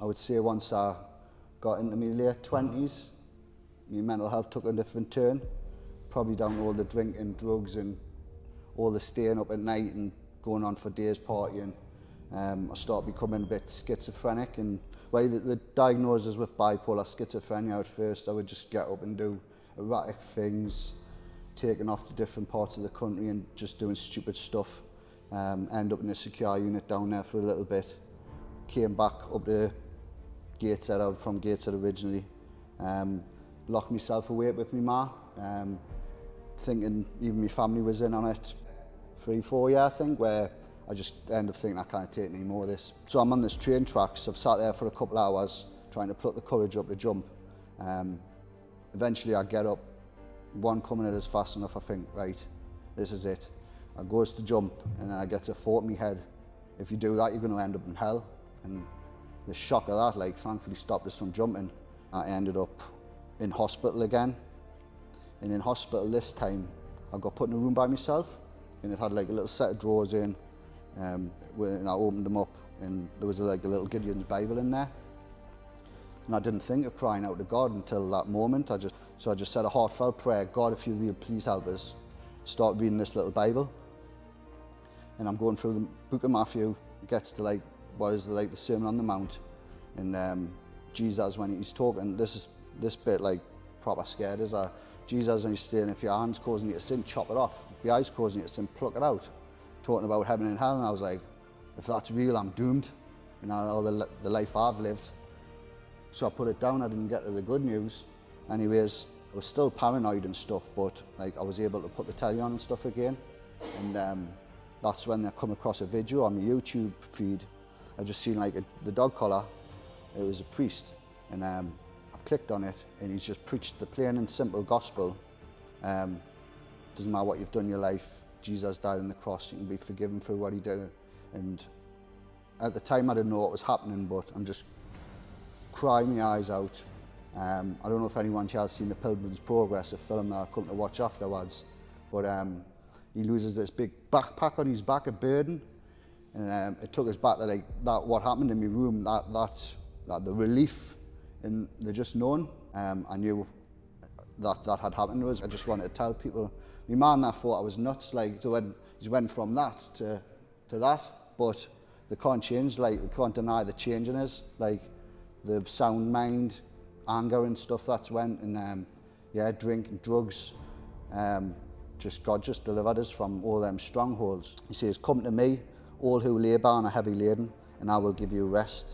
I would say once I got into my late 20s, my mental health took a different turn, probably down to all the drinking, drugs and all the staying up at night and going on for days partying. I started becoming a bit schizophrenic, and well, the diagnosis with bipolar schizophrenia at first, I would just get up and do erratic things, taking off to different parts of the country and just doing stupid stuff. End up in a secure unit down there for a little bit. Came back up to Gateshead, I'm from Gateshead originally. Locked myself away with my ma, thinking even my family was in on it. 3-4 years, I think, where I just end up thinking I can't take any more of this. So I'm on this train tracks. I've sat there for a couple of hours trying to pluck the courage up to jump. Eventually I get up, one coming at us fast enough, I think, right, this is it. I goes to jump and then I get a thought in my head, if you do that you're going to end up in hell. And the shock of that, like, thankfully stopped us from jumping. I ended up in hospital again. And in hospital this time, I got put in a room by myself, and it had like a little set of drawers in, and I opened them up and there was like a little Gideon's Bible in there. And I didn't think of crying out to God until that moment. I just said a heartfelt prayer, God, if you're real, please help us. Start reading this little Bible. And I'm going through the book of Matthew, it gets to like, what is like the Sermon on the Mount. And Jesus, when he's talking, this bit like proper scared is Jesus, and he's saying, if your hand's causing you to sin, chop it off. If your eye's causing you to sin, pluck it out. Talking about heaven and hell, and I was like, if that's real, I'm doomed. You know, all the life I've lived. So I put it down, I didn't get to the good news. Anyways, I was still paranoid and stuff, but like I was able to put the telly on and stuff again. And that's when I come across a video on my YouTube feed. I just seen like the dog collar, it was a priest. And I've clicked on it and he's just preached the plain and simple gospel. Doesn't matter what you've done in your life, Jesus died on the cross, you can be forgiven for what he did. And at the time I didn't know what was happening, but I'm just crying my eyes out. I don't know if anyone here has seen The Pilgrim's Progress, a film that I come to watch afterwards, but he loses this big backpack on his back, a burden, and it took us back to like that, what happened in my room, that the relief in the just knowing. I knew that had happened to us. I just wanted to tell people. My man that thought I was nuts, like, so when he went from that to that, but they can't change, like, they can't deny the change in us, like the sound mind, anger and stuff that's went, and yeah, drink and drugs. God just delivered us from all them strongholds. He says, come to me, all who labour and are heavy laden, and I will give you rest.